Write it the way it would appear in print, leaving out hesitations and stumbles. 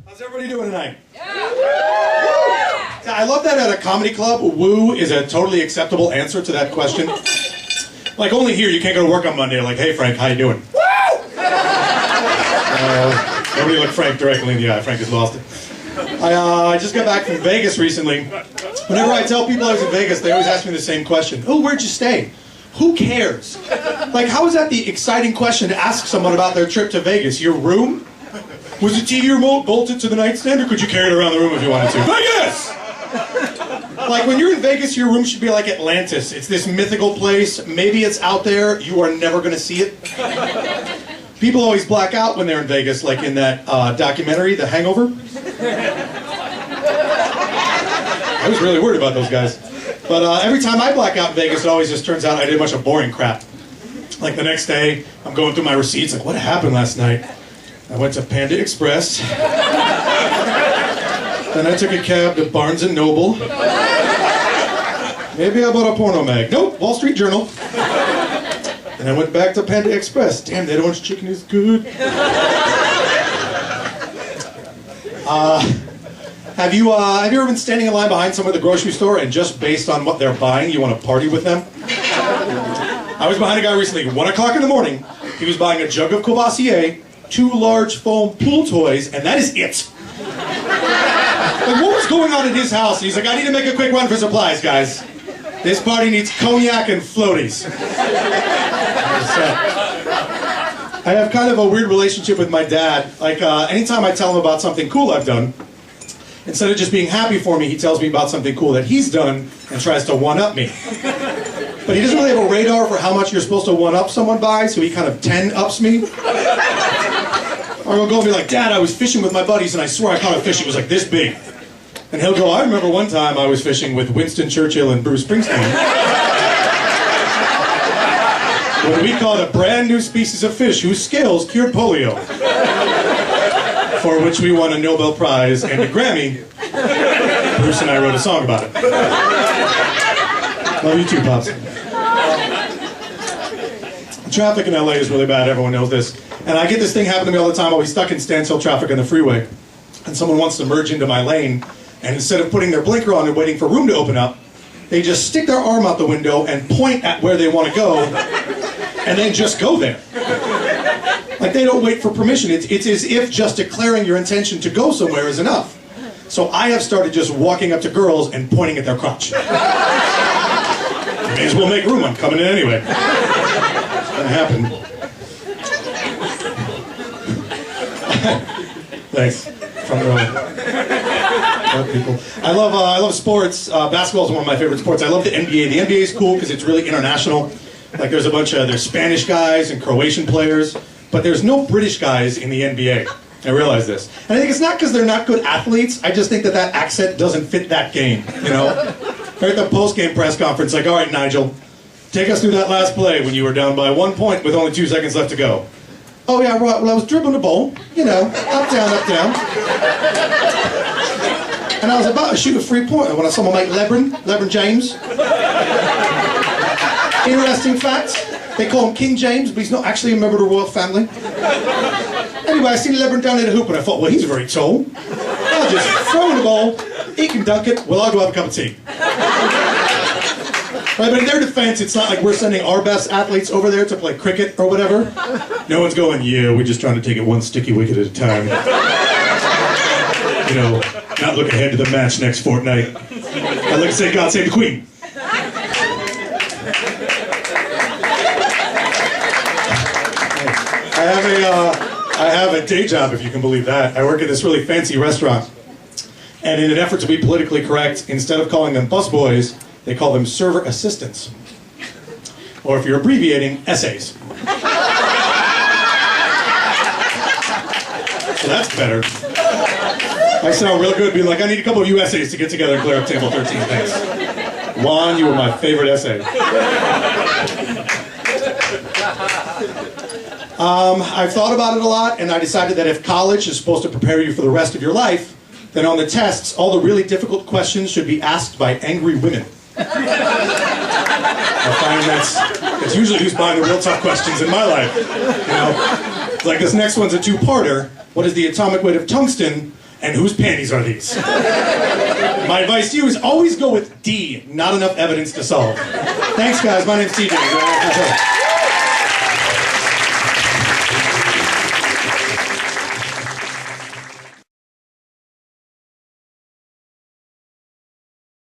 How's everybody doing tonight? Yeah. I love that at a comedy club, woo is a totally acceptable answer to that question. Like only here, you can't go to work on Monday. Like, hey Frank, how you doing? Woo! Nobody looked Frank directly in the eye. Frank has lost it. I just got back from Vegas recently. Whenever I tell people I was in Vegas, they always ask me the same question. Oh, where'd you stay? Who cares? Like, how is that the exciting question to ask someone about their trip to Vegas? Your room? Was the TV remote bolted to the nightstand, or could you carry it around the room if you wanted to? Vegas! Like, when you're in Vegas, your room should be like Atlantis. It's this mythical place. Maybe it's out there. You are never going to see it. People always black out when they're in Vegas, like in that documentary, The Hangover. I was really worried about those guys. But every time I black out in Vegas, it always just turns out I did a bunch of boring crap. Like the next day, I'm going through my receipts, like, what happened last night? I went to Panda Express. Then I took a cab to Barnes & Noble. Maybe I bought a porno mag. Nope, Wall Street Journal. And I went back to Panda Express. Damn, that orange chicken is good. Have you ever been standing in line behind someone at the grocery store and just based on what they're buying, you want to party with them? I was behind a guy recently, 1 o'clock in the morning. He was buying a jug of Courvoisier, 2 large foam pool toys, and that is it. Like, what was going on in his house? And he's like, I need to make a quick run for supplies, guys. This party needs cognac and floaties. I have kind of a weird relationship with my dad. Like, anytime I tell him about something cool I've done, instead of just being happy for me, he tells me about something cool that he's done and tries to one-up me. But he doesn't really have a radar for how much you're supposed to one-up someone by, so he kind of 10-ups me. Or he'll go and be like, Dad, I was fishing with my buddies and I swear I caught a fish. It was like this big. And he'll go, I remember one time I was fishing with Winston Churchill and Bruce Springsteen. When we caught a brand new species of fish whose scales cured polio. For which we won a Nobel Prize and a Grammy. Bruce and I wrote a song about it. Love you too, Pops. Traffic in LA is really bad, everyone knows this. And I get this thing happen to me all the time. I'll be stuck in standstill traffic on the freeway. And someone wants to merge into my lane. And instead of putting their blinker on and waiting for room to open up, they just stick their arm out the window and point at where they want to go. And then just go there. Like, they don't wait for permission. It's as if just declaring your intention to go somewhere is enough. So I have started just walking up to girls and pointing at their crotch. May as well make room, I'm coming in anyway. It's gonna happen. Thanks. Front row. Love people. I love sports. Basketball is one of my favorite sports. I love the NBA. The NBA is cool because it's really international. Like, there's Spanish guys and Croatian players. But there's no British guys in the NBA. I realize this. And I think it's not because they're not good athletes. I just think that accent doesn't fit that game, you know? They're at the post-game press conference, like, all right, Nigel, take us through that last play when you were down by 1 point with only 2 seconds left to go. Oh, yeah, right. Well, I was dribbling the ball, you know, up, down. And I was about to shoot a three-pointer when I saw my mate LeBron James. Interesting fact. They call him King James, but he's not actually a member of the royal family. Anyway, I seen LeBron down in the hoop, and I thought, well, he's very tall. I'll just throw him the ball, he can dunk it, well, I'll go have a cup of tea. Right, but in their defense, it's not like we're sending our best athletes over there to play cricket or whatever. No one's going, yeah, we're just trying to take it one sticky wicket at a time. You know, not look ahead to the match next fortnight. I'd like to say, God save the Queen. I have a day job, if you can believe that. I work at this really fancy restaurant. And in an effort to be politically correct, instead of calling them busboys, they call them server assistants. Or if you're abbreviating, essays. So that's better. I sound real good being like, I need a couple of you essays to get together and clear up table 13, thanks. Juan, you were my favorite essay. I've thought about it a lot, and I decided that if college is supposed to prepare you for the rest of your life, then on the tests, all the really difficult questions should be asked by angry women. I find that's usually who's buying the real tough questions in my life. You know, like this next one's a two-parter. What is the atomic weight of tungsten? And whose panties are these? My advice to you is always go with D, not enough evidence to solve. Thanks, guys. My name's TJ.